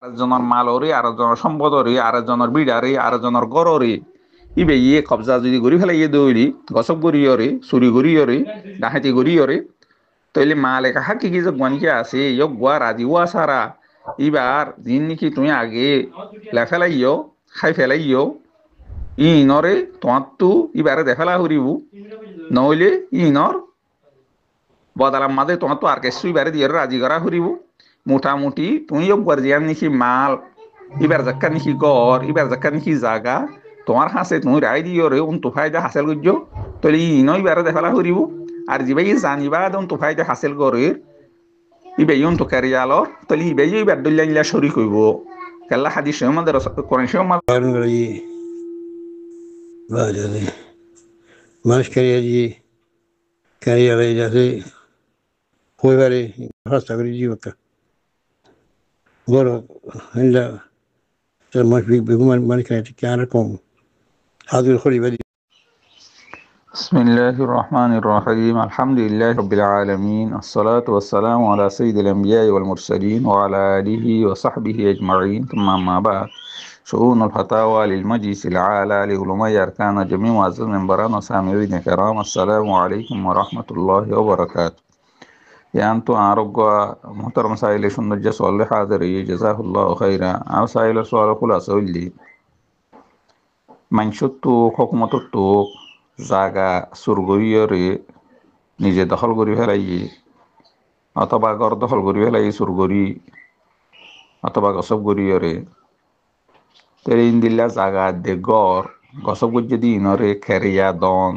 আরেকজনের মালরে, আরেকজনের সম্পদরে, আরেকজনের বিড়ারে, আরেকজনের গড়রে ইবে ইয়ে কবজা যদি গড়ি ফেলাই ইয়ে দৌড়ি গছক গড়িয়রে চুরি গড়িয়রে ডাহাতি গড়িয়রে তাইলে মালেকা হাকি কি যে গনকে আছে ইয়ক গোয়া রাজি ওয়া সারা ইবার দিন নাকি তুমি আগে লেফেলাইও খাই ফেলাইও ইনরে তোমার তো ইবারে দেফেলা হরিবু নইলে ইনর বদালাম মাদে তোমার তো আর কেসু ইবারে দিয়ে রাজি করা হরিব মোটামুটি তুমি ইয়ক গার্জিয়ান নাকি মাল ইবার জাক্কা নাকি গড় ইবার জাক্কা নাকি জাগা তোমার হাসে তুমি রায় দিও রে উন তো ফায়দা হাসিল করছো তাহলে ইনো ইবারে দেফেলা হরিব আর জিবাই জানিবা উন তো ফায়দা হাসিল করে ইবে ইউন তো ক্যারিয়ালো তাহলে ইবে ইবার দলিয়া ইলা শরীক হইব কেল্লা হাদিস আমাদের কোরআন শরীফ Vale, más quería allí, quería ver así, fue ver hasta que yo acá. Bueno, en la más bien que ahora con هذا الخلي بدي. بسم الله الرحمن الرحيم الحمد لله رب العالمين الصلاة والسلام على سيد الأنبياء والمرسلين وعلى آله وصحبه أجمعين ثم أما بعد شؤون الفتاوى للمجلس العالى لعلماء أركان جميع معزز منبران وسامعين الكرام السلام عليكم ورحمة الله وبركاته يعني أنتم أرجو محترم سائل شنو الجسول حاضر جزاه الله خيرا أو سائل سؤال خلاصة لي من شتو حكمة التوق জাগা চুর করিয়রে নিজে দখল করি ফেলাই অথবা ঘর দখল করি ফেলাই চুর করি অথবা গছব করিয়রে তেরিন দিল্লা জাগা দে গড় গছব যদি ইনরে খেরিয়া দন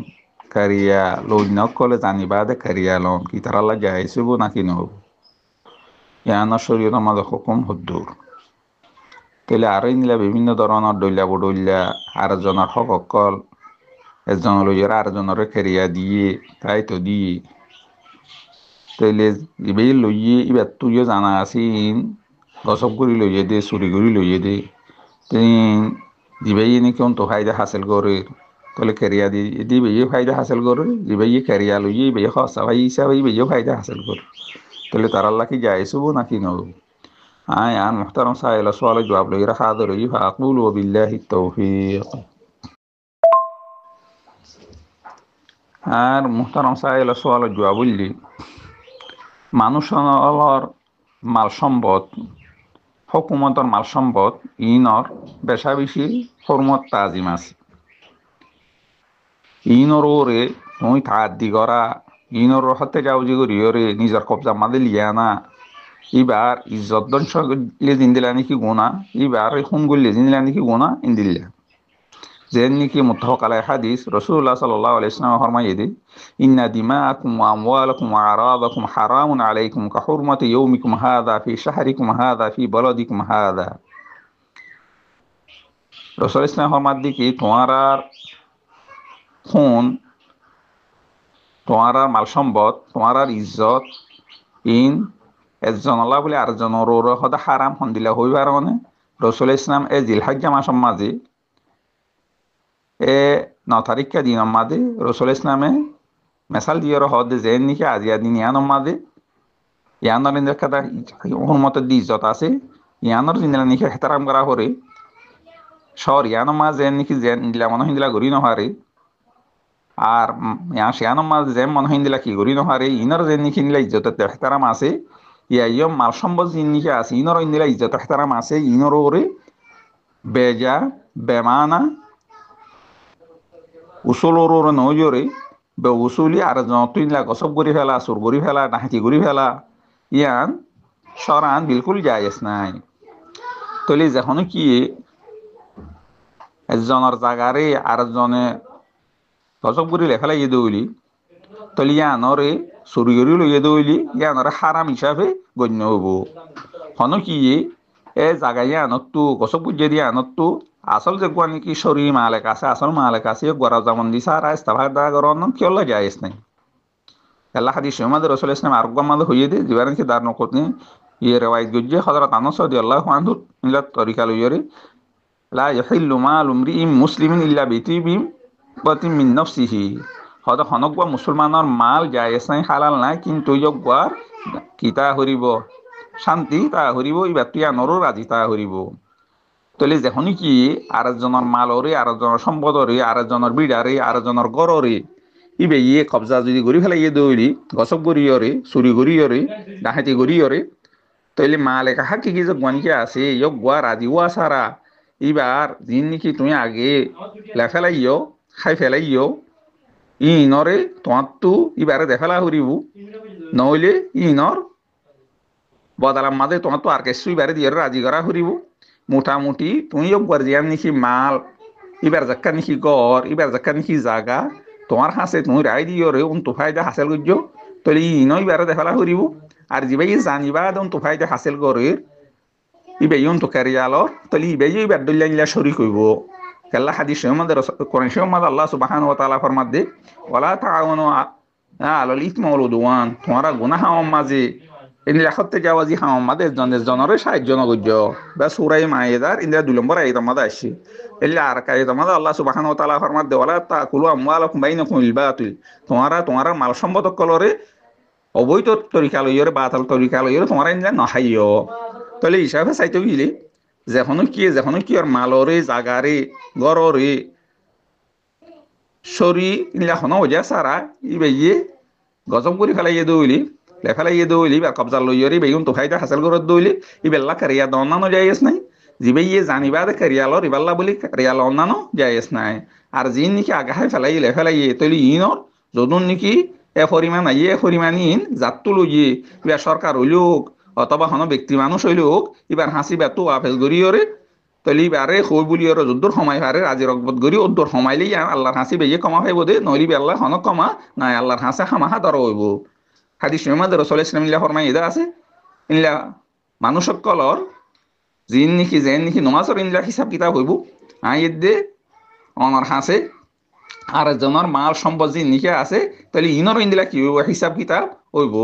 খেরিয়া লইন কলে জানিবা দে খেরিয়া লন কি তারাল্লা যাইছিব নাকি নহব ইয়ানোর শরীর আমাদের হুকুম হদ্দুর তাহলে আরই নিলা বিভিন্ন ধরনের দৈলা বডৈলা আর জনের হক অকল একজন লইয়ার আরেকজনের খেরিয়া দিয়ে তাই তো দিয়ে তাইলে ইবেই লইয়ে ইবার তুইও জানা আছিন গছক গুড়ি লইয়ে দে চুরি গুড়ি লইয়ে দে তিনি দিবাই নাকি অন্ত ফায়দা হাসিল করে তাহলে খেরিয়া দিবেই ফায়দা হাসিল করে দিবাই খেরিয়া লইয়ে ইবে খসা ভাই হিসাবে ইবেই ফায়দা হাসিল করে তাহলে তার আল্লাহ কি যাইছব নাকি নব আন মুহতারাম সাহেলা সোয়ালের জবাব লইয়া হাদর ফাকুল ও বিল্লাহি তৌফিক আর মুহতারাম সাহেলা সোয়ালের জবাব বললি মানুষের মাল সম্পদ হুকুমতের মাল সম্পদ ইনর বেশা বেশি হরমত তাজিম আছে ইনর ওরে তুই তাহাদ্দি করা ইনর হতে যাও যে করিওরে নিজের কবজা মাদে লিয়া না এবার ইজ্জত দংশ দিন দিলা নাকি গোনা এবার খুন করলে দিন দিলা নাকি গোনা ইন দিল্লা যেন নাকি মুত্তাফাক আলাইহি হাদিস রাসূলুল্লাহ সাল্লাল্লাহু আলাইহি ওয়াসাল্লাম ফরমাইয়ে দে ইন্না দিমাআকুম ওয়া আমওয়ালাকুম ওয়া আরাদাকুম হারামুন আলাইকুম কাহুরমাতি ইয়াউমিকুম হাযা ফি শাহরিকুম হাযা ফি বালাদিকুম হাযা রাসূল ইসলাম ফরমাদ দি কি তোমার খুন তোমার মাল সম্পদ তোমার ইজ্জত ইন একজন আল্লাহ বলে আরেকজনের হদা হারাম হন্দিলা হইবার মানে রাসূল ইসলাম এ জিলহজ্জা মাসের মাঝে এ 9 তারিখা দিন মাদে রসুল ইসলামে মেসাল দিয়ে হদ জেন নিকে আজিয়া দিন ইয়ানোর মাদে ইয়ানোর কথা হরমতের দি ইজ্জত আছে ইয়ানোর জিনিলা নিকে হেতারাম করা হরে শহর ইয়ানোর মা জেন নিকি জেন দিলা মনে হিন্দিলা গড়ি নহারে আর ইয়া শিয়ানোর মা জেন মনে হিন্দিলা কি গড়ি নহারে ইনর জেন নিকি নিলা ইজ্জতের হেতারাম আছে ইয়া ইয়ম মাল সম্পদ জিন নিকে আছে ইনর ইন্দিলা ইজ্জত হেতারাম আছে ইনর ওরে বেজা বেমানা উসুলোর নজরে বে উসুলি আর যতইলা গসব গড়ি ফেলা সুর গড়ি ফেলা ডাহাতি গড়ি ফেলা ইয়ান সরান বিলকুল জায়েজ নাই তলে যখন কি একজনের জাগারে আর জনে গসব গড়ি লেফেলা ইয়ে দৌলি তলে ইয়ানরে চুরি গড়ি লইয়ে দৌলি ইয়ানরে হারাম হিসাবে গণ্য হব হন কি এ জাগাই আনতো গসব বুঝিয়ে দিয়ে আনতো আসল যে গুয়া নাকি শরী মালেক আছে আসল মালেক আছে গড়া যেমন দিছে আর ইস্তাফার দা গরন কেউ যাইস নাই আল্লাহ হাদিস আমাদের রাসূল ইসলাম আরোগ্য আমাদের হইয়ে দে দিবার কি দার নকতনি ইয়ে রিওয়ায়াত গজ্জে হযরত আনাস রাদিয়াল্লাহু আনহু ইলা তরিকা লইরে লা ইয়াহিল্লু মাল উমরিইন মুসলিমিন ইল্লা বিতিবিম বাতিম মিন নাফসিহি হদ হনকবা মুসলমানের মাল জায়েজ নাই হালাল নাই কিন্তু ইয়গবার কিতা হরিব শান্তি তা হরিব এবার তুই আনরও রাজি তা হরিব তাহলে যখনই কি আরেকজনের মালরে আরেকজনের সম্পদরে আরেকজনের বিড়ারে আরেকজনের গড়রে ইবে ইয়ে কবজা যদি গড়ি ফেলাই ইয়ে দৌড়ি গছক গড়িয়রে চুরি গড়িয়রে ডাহাতি গড়িয়রে তাইলে মালে কাহা কি কি যে গনকে আছে ইয়ক গোয়া রাজি ওয়া সারা এবার দিন নাকি তুমি আগে লেফেলাইও খাই ফেলাইও ইনরে তোমার তো এবারে দেখালা হরিব নইলে ইনর বদালাম মাঝে তোমার তো আর কিছু এবারে দিয়ে রাজি করা হরিব মোটামুটি তুমি একবার জিয়ান নাকি মাল এবার যাক্কা নাকি গড় এবার যাক্কা নাকি জাগা তোমার হাসে তুমি রায় দিও রে উন তো ফায়দা হাসিল করছো তাহলে ইনো এবারে দেখালা হরিব আর যিবাই জানিবা উন তো ফায়দা হাসিল করে ইবে উন তো ক্যারিয়ালর তাহলে ইবে এবার দলিয়া নিলা শরিক হইব কেল্লা হাদিস আমাদের কোরআন শরীফে আল্লাহ সুবহানাহু ওয়া তাআলা ফরমাতে ওয়ালা তাআওয়ানু আলাল ইসমি ওয়াল উদওয়ান তোমরা গুনাহ মাঝে ইনলা খত্তে জাওয়াজি হাম মাদের জনরে সাহায্য নগজ্য বা সূরা মায়েদার ইনলা 2 নম্বর আয়াত আমাদের আসছে ইল্লা আর কায়দা আমাদের আল্লাহ সুবহানাহু ওয়া তাআলা ফরমাতে ওয়ালা তাকুলু আমওয়ালাকুম বাইনাকুম বিল বাতিল তোমরা মাল সম্পদ কলরে অবৈধ তরিকা লইরে বাতাল তরিকা লইরে তোমরা ইনলা নহাইও তাহলে হিসাবে চাইতে গেলে যখন কি আর মালরে জাগারে গড়রে সরি ইনলা হন ওজা সারা ইবে গজব করে ফেলাইয়ে দৌলি লেফেলাইয়ে দৌলি বা কবজা লইয়রি বেগুন তো ফাইদা হাসিল করে দৌলি ইবেল্লা কারিয়া দন্নানো যাইস নাই জিবে জানিবা দে কারিয়ালর ইবাল্লা বলি কারিয়াল অন্যানো যাইস নাই আর জিন নাকি আগাহাই ফেলাই লেফেলাইয়ে তৈলি ইনর যদুন নাকি এ পরিমাণ আইয়ে এ পরিমাণ ইন জাতটো লইয়ে ইবা সরকার হইলুক অথবা হন ব্যক্তি মানুষ হইলুক ইবার হাসি বেতু আফেল গরিয়রে তলি বারে হই বলি আর যদ্দুর সময় পারে রাজি রকবত গরি ওদ্দুর সময়লেই আল্লাহর হাসি বেয়ে কমা হইব দে নইলি আল্লাহ হন কমা নাই আল্লাহর হাসে হামাহা দর হইব হাদিস আমাদের রাসূল সাল্লাল্লাহু আলাইহি ওয়াসাল্লাম ফরমাই ইদা আছে ইনলা মানুষ সকলর জিন নাকি জেন নাকি নমাজর ইনলা হিসাব কিতাব হইব আইদে অনর হাসে আর জনের মাল সম্পদ জিন নাকি আছে তাহলে ইনর ইনলা কি হইব হিসাব কিতাব হইব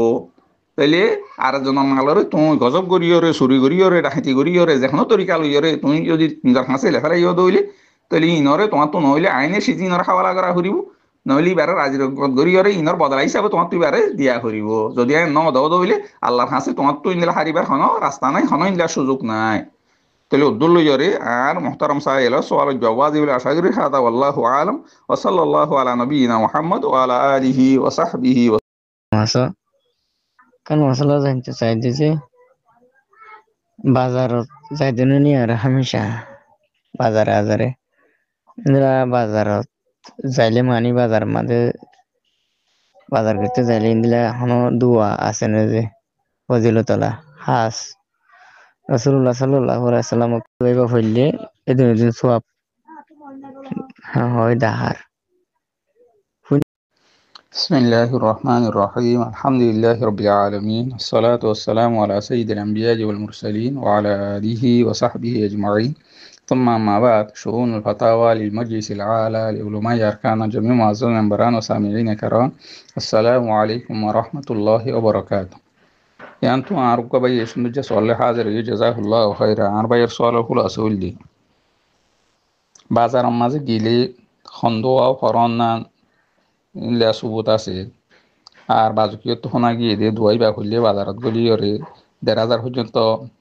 তাহলে আর জনের মালরে তুমি গজব গরিয়রে চুরি গরিয়রে ডাকাতি গরিয়রে যেকোনো তরিকা লইয়রে তুমি যদি নিজের হাসে লেফালাইও দইলে তাহলে ইনরে তোমার তো নইলে আইনে সিজি ইনর হাওয়ালা করা হরিব নইলে বারে রাজি গরিয়রে ইনর বদলা হিসাবে তোমার তুই বারে দিয়া হরিব যদি আইন ন দাও দইলে আল্লাহর হাসে তোমার তো ইনলা হারিবার হন রাস্তা নাই হন ইনলা সুযোগ নাই তাহলে উদ্দুল লইয়রে আর মুহতারাম সাহেল সোয়াল জওয়াজি বিল আশাগরি হাদা ওয়াল্লাহু আলাম ওয়া সাল্লাল্লাহু আলা নবিয়িনা মুহাম্মদ ওয়া আলা আলিহি ওয়া সাহবিহি মাসা কান মশলা জানতে চাইতে যে বাজারত যাইতে নি আর হামেশা বাজারে ইন্দরা বাজারত যাইলে মানি বাজার মাঝে বাজার করতে যাইলে ইন্দিলা হনো দুয়া আছে না যে ফজিলতলা হাস রাসূলুল্লাহ সাল্লাল্লাহু আলাইহি ওয়াসাল্লাম কইবা হইলে এদিন সওয়াব হয় দাহার بسم الله الرحمن الرحيم الحمد لله رب العالمين الصلاة والسلام على سيد الأنبياء والمرسلين وعلى آله وصحبه أجمعين ثم ما بعد شؤون الفتاوى للمجلس العالى لعلماء أركان جميع معظم المنبران وسامعين كرام السلام عليكم ورحمة الله وبركاته يعني أنتم أعرفوا بي شنو سؤال حاضر جزاه الله خيرا أنا بير سؤال كل أسئلة دي بازار مازه گیلی خندوا و فرانا ইনলা সুবুত আছে আর বাজুকিয়ত তো শোনা গিয়ে দিয়ে দুয়াই বা খুললে বাজারত গলি ওরে 1,500 পর্যন্ত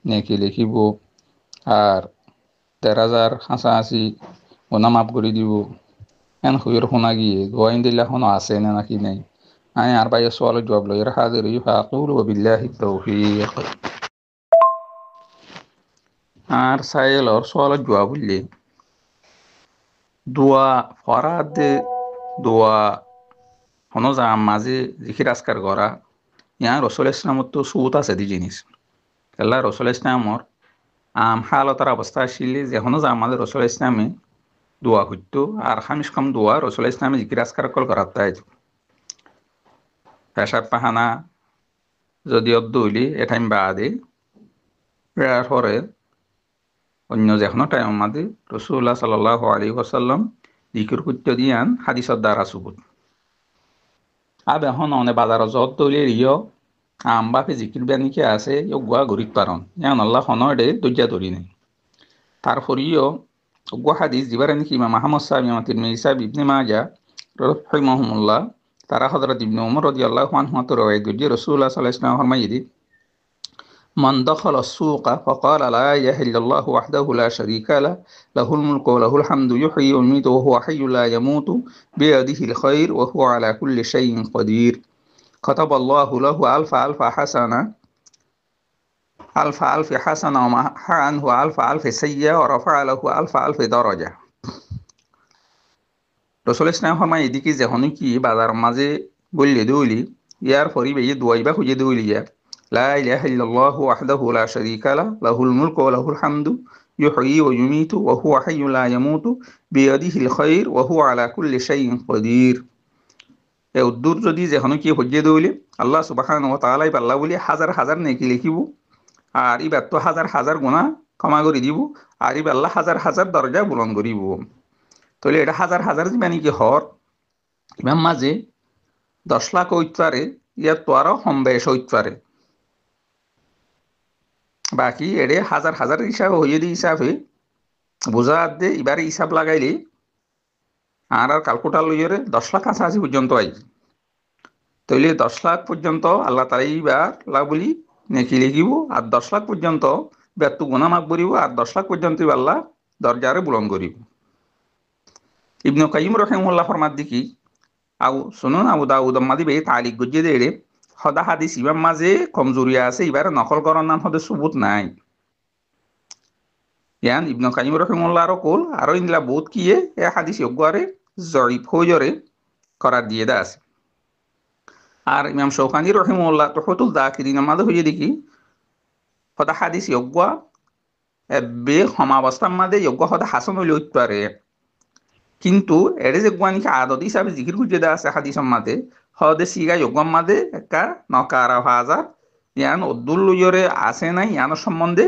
নেকি লিখিব আর 1,500 হাসাহাসি ওনা মাপ করে দিব এন খুঁয়ের শোনা গিয়ে দুয়াইন দিলা শোনা আছে না নাকি নাই আমি আর বাইয়ের সোয়ালের জবাব লই হাজির ফাকুল বিল্লাহি তৌফিক আর সাইলর সোয়ালের জবাব বললে দোয়া ফরাদ দোয়া হনো যা মাঝে জিকির আজকার করা ইয়া রসুল ইসলামত তো সুত আছে দি জিনিস কেলা রসুল ইসলামর হালতার অবস্থা আসলে যে হনো যা আমাদের রসুল ইসলামে দোয়া করতো আর খামিস কম দোয়া রসুল ইসলামে জিকির আজকার কল করার তাই পেশাব পাহানা যদি অদ্দুলি এ টাইম বাদে এর পরে অন্য যে কোনো টাইম আমাদের রসুল্লাহ সাল্লাল্লাহু আলাইহি ওয়াসাল্লাম জিকির করতে দিয়ান হাদিসের দ্বারা সুবুত আবে এখন অনেক বাজার যত তৈরি রিও বাপে জিকির ব্যানিকে আছে গুয়া গরিব পারন এখন আল্লাহ হনডে দরজা ধরি নেই তারপরেও গুয়া হাদিস দিবার নাকি ইমাম আহমদ সাহেব ইমাম তিরমিজি সাহেব ইবনে মাজা রাহিমাহুমুল্লাহ তারা হযরত ইবনে উমর রাদিয়াল্লাহু আনহু তো রওয়ায়াত করি রাসূলুল্লাহ সাল্লাল্লাহু আলাইহি ওয়াসাল্লাম ফরমাইদি من دخل السوق فقال لا إله إلا الله وحده لا شريك له له الملك وله الحمد يحيي ويميت وهو حي لا يموت بيده الخير وهو على كل شيء قدير كتب الله له ألف ألف حسنة ألف ألف حسنة ومحى عنه ألف ألف سيئة ورفع له ألف ألف درجة. রসুল ইসলাম ফরমায় এদিকে যখন কি বাজার মাঝে বললে দৌলি ইয়ার পরিবেশে দোয়াইবা খুঁজে দৌলিয়া লা ইলাহা ইল্লাল্লাহু ওয়াহদাহু লা শারীকা লাহু লাহুল মুলকু ওয়া লাহুল হামদু ইউহয়ি ওয়া ইউমীতু ওয়া হুয়া হাইয়্যুন লা ইয়ামুতু বিয়াদিহিল খায়র ওয়া হুয়া আলা কুল্লি শাইইন কাদির। এই উদ্দুর যদি যখন কি খুঁজে দৌলি আল্লাহ সুবহানাহু ওয়া তাআলা পাল্লা বলি হাজার হাজার নেকি লিখিব আর ইবার তো হাজার হাজার গুনাহ ক্ষমা করে দিব আর ইবার আল্লাহ হাজার হাজার দরজা বুলন্দ করিব। তাহলে এটা হাজার হাজার মানে কি হর ইমাম মাঝে 10 লাখ হইতে পারে ইয়ার তো আরো কম বেশ হইতে পারে বাকি এড়ে হাজার হাজার হিসাব হইয়ে দিয়ে হিসাবে বোঝা দে এবারে হিসাব লাগাইলে আর ক্যালকুলেটর লইরে 10 লাখ কাছাকাছি পর্যন্ত আই। তাহলে 10 লাখ পর্যন্ত আল্লাহ তাআলা এইবার লাভ বলি নেকি লিখিব আর 10 লাখ পর্যন্ত ব্যক্তি গুনাহ মাফ করিব আর 10 লাখ পর্যন্ত আল্লাহ দরজারে বুলন্দ করিব। ইবনে কাইয়িম রাহিমাহুল্লাহ ফরমাত দিকি আও সুনান আবু দাউদ মাদি বে তালিক গুজে দেড়ে হদা হাদিস ইমাম মাঝে কমজোরি আছে এবারে নকল করার নাম হদে সুবুত নাই। ইয়ান ইবনে কাইয়িম রাহিমাহুল্লাহ আর কোল আর ইনলা বহুত কিয়ে এ হাদিস ইগরে জয়ীফ হইজরে করার দিয়ে দা আছে। আর ইমাম শৌকানি রাহিমাহুল্লাহ তুহুতুল যাকিরিন মাঝে হইয়ে দেখি হদা হাদিস ইগwa বে সমাবস্থার মাঝে ইগwa হদা হাসান হইলে হইতে পারে কিন্তু এড়ে যে গুয়ানিকে আদত হিসাবে জিকির গুজে দেওয়া আছে হাদিসের মাঝে হদে সিগা ইগম মাঝে একটা নকারা ভাজা ইয়ান উদ্দুল লইরে আছে নাই ইয়ানোর সম্বন্ধে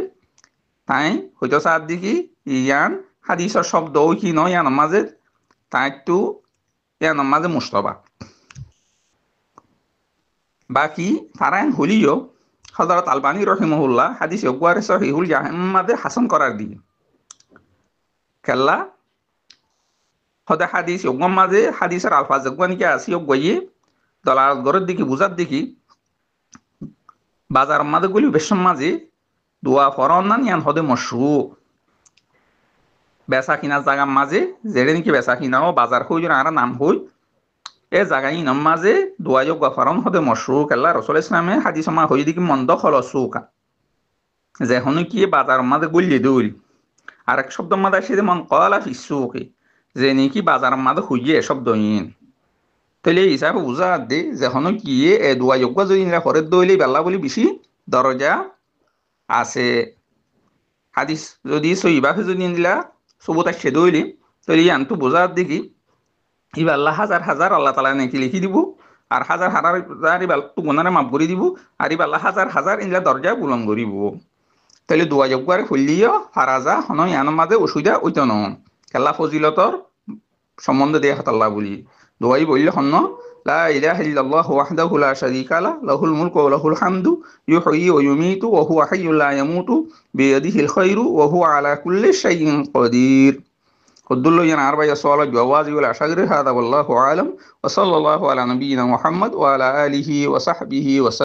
তাই হইতো সার দিকি ইয়ান হাদিসের শব্দ কি নয় ইয়ানোর মাঝে তাই একটু ইয়ানোর মাঝে মুস্তবা বাকি তারায়ন হলিও হযরত আলবানী রাহিমাহুল্লাহ হাদিস ইগওয়ারে সহিহুল জামির মাঝে হাসান করার দিয়ে কেল্লা হদা হাদিস ইগম মাঝে হাদিসের আলফাজ গুয়ানিকে আসি গইয়ে দলাল গরের দিকে বুঝার দিকে বাজার মাঝে গুলি বেশম মাঝে দোয়া ফরন না ইয়ান হদে মশরু বেচা কিনা জায়গার মাঝে যেড়ে নাকি বেচা কিনাও বাজার হই আর নাম হই এ জায়গায় ইনাম মাঝে দোয়া যোগ ফরন হদে মশরু কেল্লা রাসূল ইসলামে হাদিস মা হই দিকে মন্দ খলসুকা যে হন কি বাজার মাঝে গুলি দৌল আর এক শব্দ মাঝে আসে মন কলা ফিসুকে যে নাকি বাজার মাঝে হইয়ে শব্দ ইন তাহলে হিসাবে বুঝা দে যখন কি এ দোয়া যোগ্য যদি হরের দইলে বেলা বলি বেশি দরজা আছে হাদিস যদি সহিভাবে যদি নিলা সবুত আসছে দইলে তাহলে আনতো বোঝা দেখি ইবা আল্লাহ হাজার হাজার আল্লাহ তাআলা নাকি লিখি দিব আর হাজার হাজার ইবা তো গুনারে মাফ করে দিব আর ইবা আল্লাহ হাজার হাজার ইনলা দরজা বুলন্দ করিব। তাহলে দোয়া যোগ্য আর খুললিও হারাজা হন ইয়ানোর মাঝে অসুবিধা ওইতো ন কেল্লা ফজিলতর সম্বন্ধে দেয়া হাত আল্লাহ বলি দোয়াই বললে হন লা ইলাহা ইল্লাল্লাহু ওয়াহদাহু লা শারীকা লাহু লাহুল মুলকু ওয়া লাহুল হামদু ইউহয়ি ওয়া ইউমীতু ওয়া হুয়া হাইয়্যুন লা ইয়ামুতু বিয়াদিহিল খায়রু ওয়া হুয়া আলা কুল্লি শাইইন কাদির। ودل ين أربعة سؤال جواز ولا شجر هذا والله أعلم وصلى الله على نبينا محمد وعلى آله وصحبه وسلم.